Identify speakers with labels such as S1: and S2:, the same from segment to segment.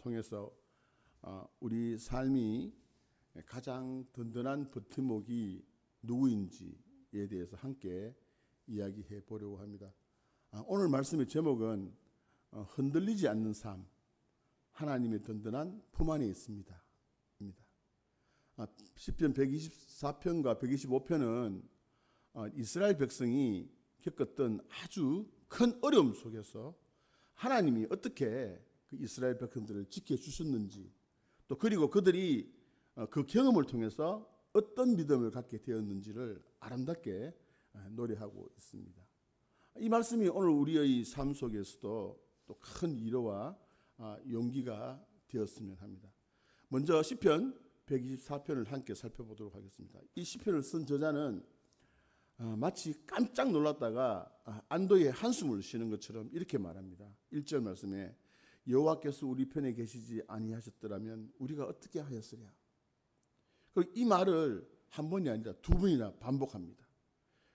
S1: 통해서 우리 삶이 가장 든든한 버팀목이 누구인지에 대해서 함께 이야기해 보려고 합니다. 오늘 말씀의 제목은 흔들리지 않는 삶, 하나님의 든든한 품 안에 있습니다. 시편 124편과 125편은 이스라엘 백성이 겪었던 아주 큰 어려움 속에서 하나님이 어떻게 그 이스라엘 백성들을 지켜주셨는지, 또 그리고 그들이 그 경험을 통해서 어떤 믿음을 갖게 되었는지를 아름답게 노래하고 있습니다. 이 말씀이 오늘 우리의 삶 속에서도 또 큰 위로와 용기가 되었으면 합니다. 먼저 시편 124편을 함께 살펴보도록 하겠습니다. 이 시편을 쓴 저자는 마치 깜짝 놀랐다가 안도의 한숨을 쉬는 것처럼 이렇게 말합니다. 1절 말씀에 여호와께서 우리 편에 계시지 아니하셨더라면 우리가 어떻게 하였으랴. 이 말을 한 번이 아니라 두 번이나 반복합니다.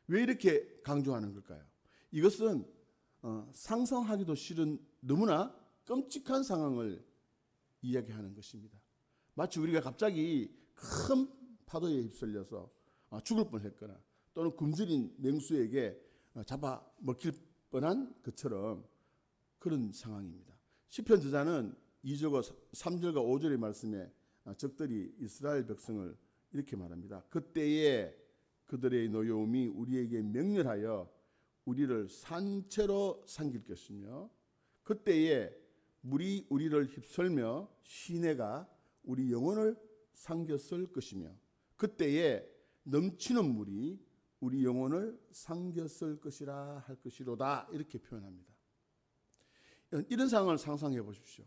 S1: 왜 이렇게 강조하는 걸까요? 이것은 상상하기도 싫은 너무나 끔찍한 상황을 이야기하는 것입니다. 마치 우리가 갑자기 큰 파도에 휩쓸려서 죽을 뻔했거나 또는 굶주린 맹수에게 잡아 먹힐 뻔한 것처럼 그런 상황입니다. 시편 저자는 2절과 3절과 5절의 말씀에 적들이 이스라엘 백성을 이렇게 말합니다. 그때에 그들의 노여움이 우리에게 맹렬하여 우리를 산채로 삼킬 것이며 그때에 물이 우리를 휩쓸며 시내가 우리 영혼을 삼켰을 것이며 그때에 넘치는 물이 우리 영혼을 삼켰을 것이라 할 것이로다. 이렇게 표현합니다. 이런 상황을 상상해 보십시오.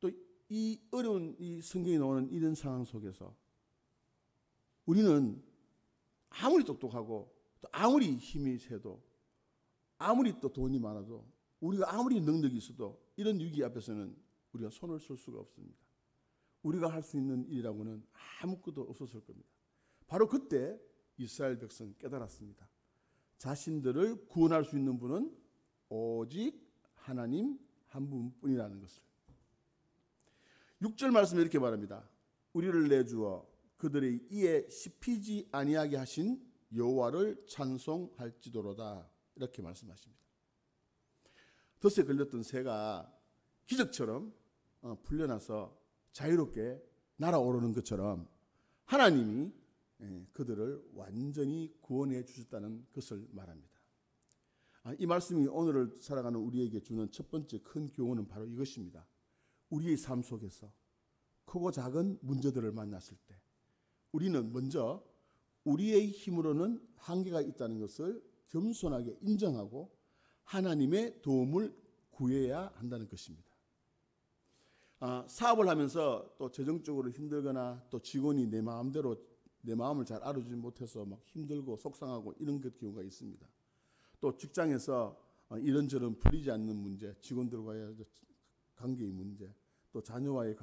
S1: 또 이 어려운 이 성경에 나오는 이런 상황 속에서 우리는 아무리 똑똑하고 또 아무리 힘이 세도 아무리 또 돈이 많아도 우리가 아무리 능력이 있어도 이런 위기 앞에서는 우리가 손을 쓸 수가 없습니다. 우리가 할 수 있는 일이라고는 아무것도 없었을 겁니다. 바로 그때 이스라엘 백성은 깨달았습니다. 자신들을 구원할 수 있는 분은 오직 하나님 한 분뿐이라는 것을. 6절 말씀에 이렇게 말합니다. 우리를 내주어 그들의 이에 씹히지 아니하게 하신 여호와를 찬송할지도로다. 이렇게 말씀하십니다. 덫에 걸렸던 새가 기적처럼 풀려나서 자유롭게 날아오르는 것처럼 하나님이 그들을 완전히 구원해 주셨다는 것을 말합니다. 이 말씀이 오늘을 살아가는 우리에게 주는 첫 번째 큰 교훈은 바로 이것입니다. 우리의 삶 속에서 크고 작은 문제들을 만났을 때 우리는 먼저 우리의 힘으로는 한계가 있다는 것을 겸손하게 인정하고 하나님의 도움을 구해야 한다는 것입니다. 사업을 하면서 또 재정적으로 힘들거나 또 직원이 내 마음대로 내 마음을 잘 알아주지 못해서 막 힘들고 속상하고 이런 경우가 있습니다. 또 직장에서 이런저런 풀리지 않는 문제, 직원들과의 관계의 문제, 또 자녀와의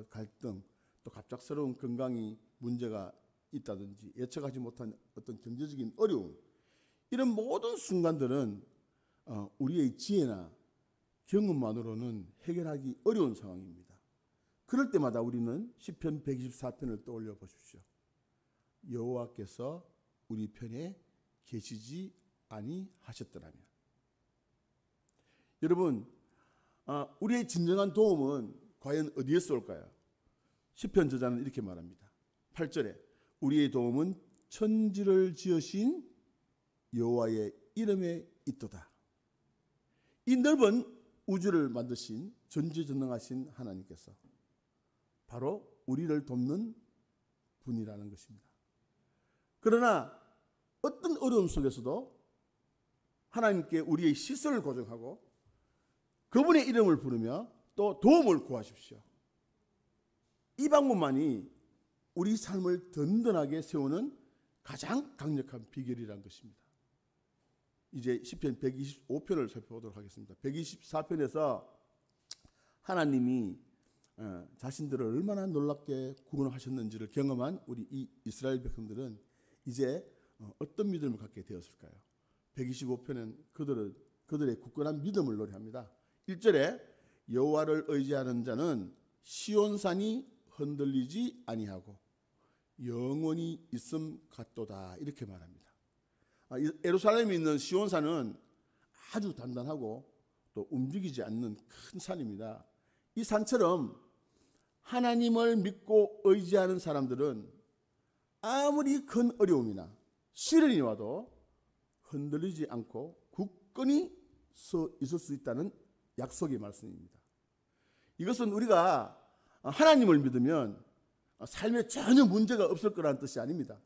S1: 갈등, 또 갑작스러운 건강이 문제가 있다든지 예측하지 못한 어떤 경제적인 어려움, 이런 모든 순간들은 우리의 지혜나 경험만으로는 해결하기 어려운 상황입니다. 그럴 때마다 우리는 시편 124편을 떠올려 보십시오. 여호와께서 우리 편에 계시지 아니하셨더라면. 여러분, 우리의 진정한 도움은 과연 어디에서 올까요? 시편 저자는 이렇게 말합니다. 8절에 우리의 도움은 천지를 지으신 여호와의 이름에 있도다. 이 넓은 우주를 만드신 전지전능하신 하나님께서 바로 우리를 돕는 분이라는 것입니다. 그러나 어떤 어려움 속에서도 하나님께 우리의 시선을 고정하고 그분의 이름을 부르며 또 도움을 구하십시오. 이 방법만이 우리 삶을 든든하게 세우는 가장 강력한 비결이라는 것입니다. 이제 시편 125편을 살펴보도록 하겠습니다. 124편에서 하나님이 자신들을 얼마나 놀랍게 구원하셨는지를 경험한 우리 이 이스라엘 백성들은 이제 어떤 믿음을 갖게 되었을까요? 125편은 그들의 굳건한 믿음을 노래합니다. 1절에 여호와를 의지하는 자는 시온산이 흔들리지 아니하고 영원히 있음 같도다. 이렇게 말합니다. 예루살렘에 있는 시온산은 아주 단단하고 또 움직이지 않는 큰 산입니다. 이 산처럼 하나님을 믿고 의지하는 사람들은 아무리 큰 어려움이나 시련이 와도 흔들리지 않고 굳건히 서 있을 수 있다는 약속의 말씀입니다. 이것은 우리가 하나님을 믿으면 삶에 전혀 문제가 없을 거라는 뜻이 아닙니다.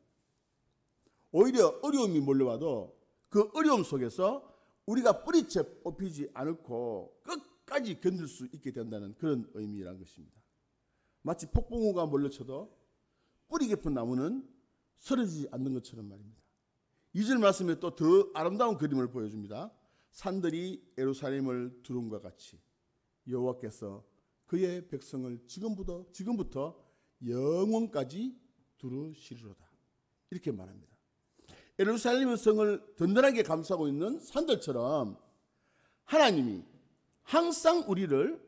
S1: 오히려 어려움이 몰려와도 그 어려움 속에서 우리가 뿌리채 뽑히지 않고 끝까지 견딜 수 있게 된다는 그런 의미라는 것입니다. 마치 폭풍우가 몰려쳐도 뿌리 깊은 나무는 쓰러지지 않는 것처럼 말입니다. 2절 말씀에 또 더 아름다운 그림을 보여줍니다. 산들이 예루살렘을 두른과 같이 여호와께서 그의 백성을 지금부터 영원까지 두르시리로다. 이렇게 말합니다. 예루살렘의 성을 든든하게 감싸고 있는 산들처럼 하나님이 항상 우리를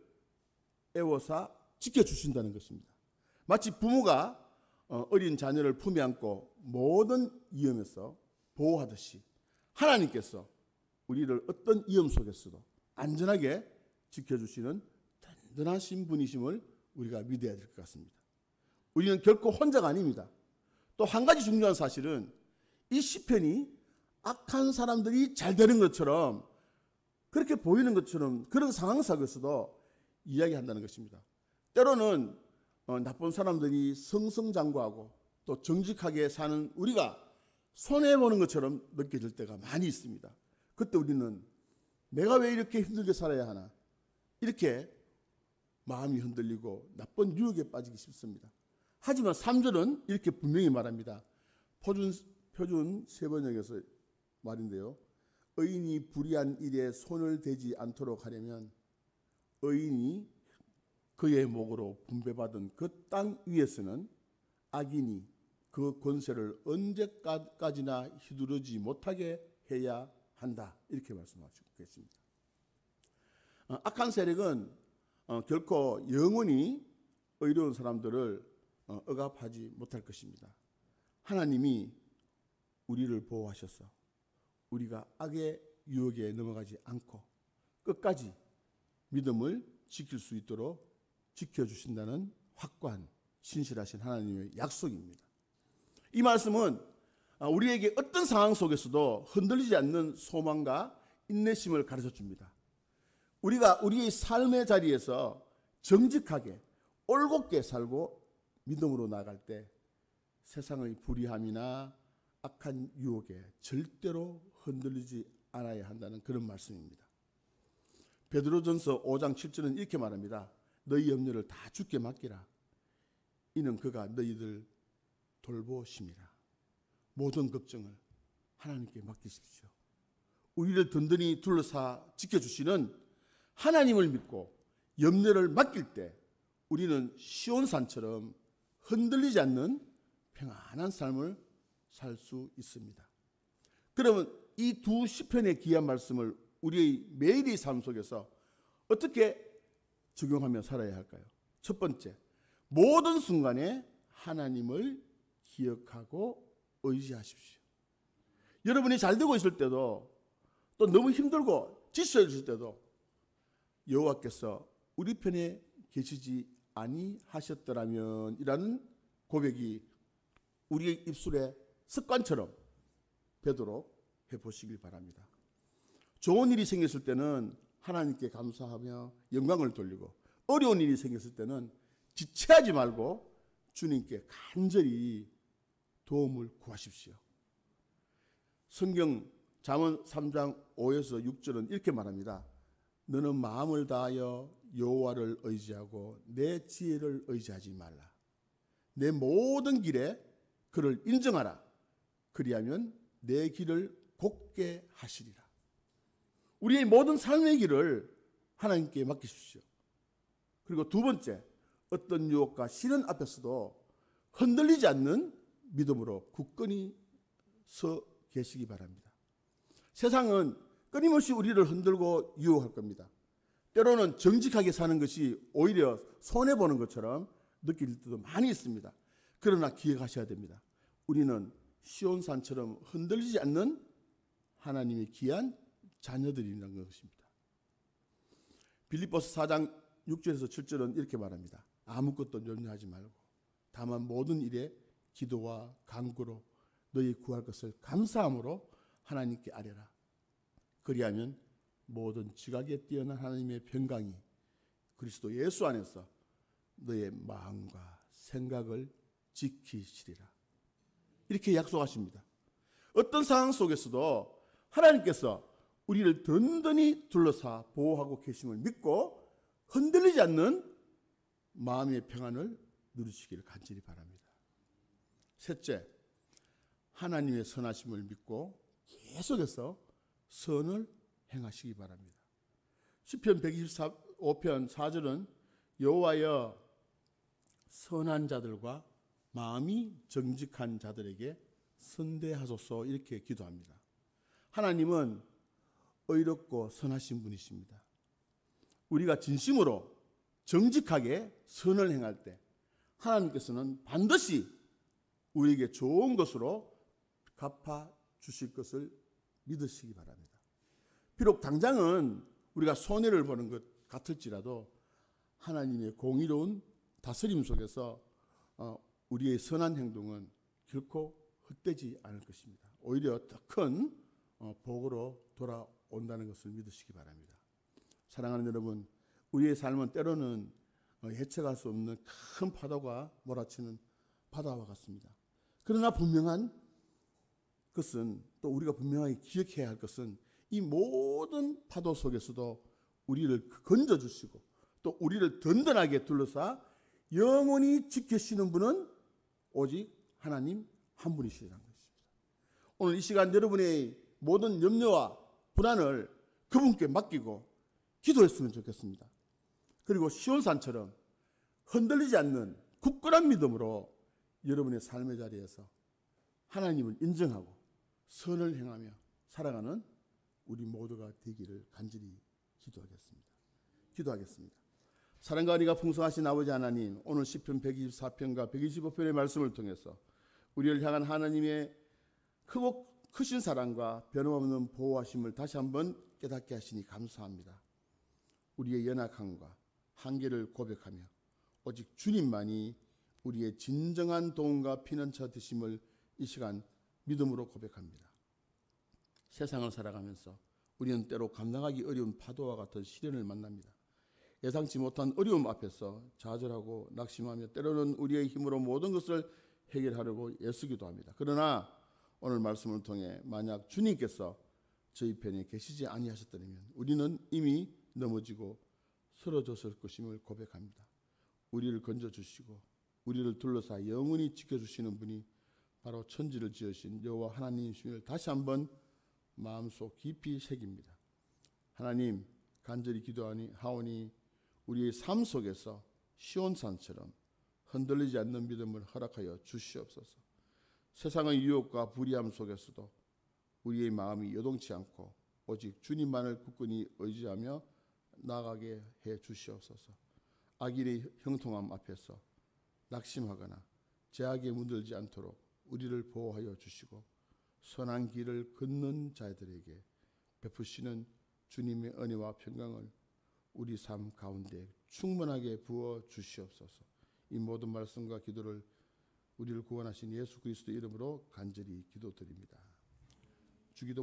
S1: 애워싸 지켜주신다는 것입니다. 마치 부모가 어린 자녀를 품에 안고 모든 위험에서 보호하듯이 하나님께서 우리를 어떤 위험 속에서도 안전하게 지켜주시는 든든하신 분이심을 우리가 믿어야 될 것 같습니다. 우리는 결코 혼자가 아닙니다. 또 한 가지 중요한 사실은 이 시편이 악한 사람들이 잘 되는 것처럼 그렇게 보이는 것처럼 그런 상황 속에서도 이야기한다는 것입니다. 때로는 나쁜 사람들이 승승장구하고 또 정직하게 사는 우리가 손해보는 것처럼 느껴질 때가 많이 있습니다. 그때 우리는 내가 왜 이렇게 힘들게 살아야 하나 이렇게 마음이 흔들리고 나쁜 유혹에 빠지기 쉽습니다. 하지만 3절은 이렇게 분명히 말합니다. 표준 세번역에서 말인데요. 의인이 불의한 일에 손을 대지 않도록 하려면 의인이 그의 목으로 분배받은 그 땅 위에서는 악인이 그 권세를 언제까지나 휘두르지 못하게 해야 한다. 이렇게 말씀하시고 계십니다. 악한 세력은 결코 영원히 의로운 사람들을 억압하지 못할 것입니다. 하나님이 우리를 보호하셔서 우리가 악의 유혹에 넘어가지 않고 끝까지 믿음을 지킬 수 있도록 지켜주신다는 확고한 신실하신 하나님의 약속입니다. 이 말씀은 우리에게 어떤 상황 속에서도 흔들리지 않는 소망과 인내심을 가르쳐 줍니다. 우리가 우리의 삶의 자리에서 정직하게 올곧게 살고 믿음으로 나아갈 때 세상의 불의함이나 악한 유혹에 절대로 흔들리지 않아야 한다는 그런 말씀입니다. 베드로전서 5장 7절은 이렇게 말합니다. 너희 염려를 다 주께 맡기라. 이는 그가 너희들 돌보심이라. 모든 걱정을 하나님께 맡기십시오. 우리를 든든히 둘러싸 지켜주시는 하나님을 믿고 염려를 맡길 때 우리는 시온산처럼 흔들리지 않는 평안한 삶을 살 수 있습니다. 그러면 이 두 시편의 귀한 말씀을 우리의 매일의 삶 속에서 어떻게 적용하며 살아야 할까요? 첫 번째, 모든 순간에 하나님을 기억하고 의지하십시오. 여러분이 잘 되고 있을 때도 또 너무 힘들고 지쳐 있을 때도 여호와께서 우리 편에 계시지 아니하셨더라면 이라는 고백이 우리의 입술에 습관처럼 되도록 해보시길 바랍니다. 좋은 일이 생겼을 때는 하나님께 감사하며 영광을 돌리고 어려운 일이 생겼을 때는 지체하지 말고 주님께 간절히 도움을 구하십시오. 성경 잠언 3장 5에서 6절은 이렇게 말합니다. 너는 마음을 다하여 여호와를 의지하고 내 지혜를 의지하지 말라. 내 모든 길에 그를 인정하라. 그리하면 내 길을 곧게 하시리라. 우리의 모든 삶의 길을 하나님께 맡기십시오. 그리고 두 번째, 어떤 유혹과 시련 앞에서도 흔들리지 않는 믿음으로 굳건히 서 계시기 바랍니다. 세상은 끊임없이 우리를 흔들고 유혹할 겁니다. 때로는 정직하게 사는 것이 오히려 손해보는 것처럼 느낄 때도 많이 있습니다. 그러나 기억하셔야 됩니다. 우리는 시온산처럼 흔들리지 않는 하나님의 귀한 자녀들이라는 것입니다. 빌립보서 4장 6절에서 7절은 이렇게 말합니다. 아무것도 염려하지 말고 다만 모든 일에 기도와 간구로 너희 구할 것을 감사함으로 하나님께 아뢰라. 그리하면 모든 지각에 뛰어난 하나님의 평강이 그리스도 예수 안에서 너의 마음과 생각을 지키시리라. 이렇게 약속하십니다. 어떤 상황 속에서도 하나님께서 우리를 든든히 둘러싸 보호하고 계심을 믿고 흔들리지 않는 마음의 평안을 누리시기를 간절히 바랍니다. 셋째, 하나님의 선하심을 믿고 계속해서 선을 행하시기 바랍니다. 시편 125편 4절은 여호와여 선한 자들과 마음이 정직한 자들에게 선대하소서 이렇게 기도합니다. 하나님은 의롭고 선하신 분이십니다. 우리가 진심으로 정직하게 선을 행할 때 하나님께서는 반드시 우리에게 좋은 것으로 갚아 주실 것을 믿으시기 바랍니다. 비록 당장은 우리가 손해를 보는 것 같을지라도 하나님의 공의로운 다스림 속에서 우리의 선한 행동은 결코 헛되지 않을 것입니다. 오히려 더 큰 복으로 돌아온다는 것을 믿으시기 바랍니다. 사랑하는 여러분, 우리의 삶은 때로는 헤쳐갈 수 없는 큰 파도가 몰아치는 바다와 같습니다. 그러나 분명한 것은, 또 우리가 분명하게 기억해야 할 것은 이 모든 파도 속에서도 우리를 건져주시고 또 우리를 든든하게 둘러싸 영원히 지키시는 분은 오직 하나님 한 분이시라는 것입니다. 오늘 이 시간 여러분의 모든 염려와 불안을 그분께 맡기고 기도했으면 좋겠습니다. 그리고 시온산처럼 흔들리지 않는 굳건한 믿음으로 여러분의 삶의 자리에서 하나님을 인정하고 선을 행하며 살아가는 우리 모두가 되기를 간절히 기도하겠습니다. 사랑과 은혜가 풍성하신 아버지 하나님, 오늘 시편 124편과 125편의 말씀을 통해서 우리를 향한 하나님의 크고 크신 사랑과 변함없는 보호하심을 다시 한번 깨닫게 하시니 감사합니다. 우리의 연약함과 한계를 고백하며 오직 주님만이 우리의 진정한 도움과 피난처 되심을 이 시간 믿음으로 고백합니다. 세상을 살아가면서 우리는 때로 감당하기 어려운 파도와 같은 시련을 만납니다. 예상치 못한 어려움 앞에서 좌절하고 낙심하며 때로는 우리의 힘으로 모든 것을 해결하려고 애쓰기도 합니다. 그러나 오늘 말씀을 통해 만약 주님께서 저희 편에 계시지 아니하셨다면 우리는 이미 넘어지고 쓰러졌을 것임을 고백합니다. 우리를 건져주시고 우리를 둘러싸 영원히 지켜주시는 분이 바로 천지를 지으신 여호와 하나님이심을 다시 한번 마음속 깊이 새깁니다. 하나님, 간절히 기도하오니 우리의 삶 속에서 시온산처럼 흔들리지 않는 믿음을 허락하여 주시옵소서. 세상의 유혹과 불의함 속에서도 우리의 마음이 요동치 않고 오직 주님만을 굳건히 의지하며 나아가게 해 주시옵소서. 악인의 형통함 앞에서 낙심하거나 제약에 물들지 않도록 우리를 보호하여 주시고 선한 길을 걷는 자들에게 베푸시는 주님의 은혜와 평강을 우리 삶 가운데 충만하게 부어 주시옵소서. 이 모든 말씀과 기도를 우리를 구원하신 예수 그리스도 이름으로 간절히 기도드립니다. 주기도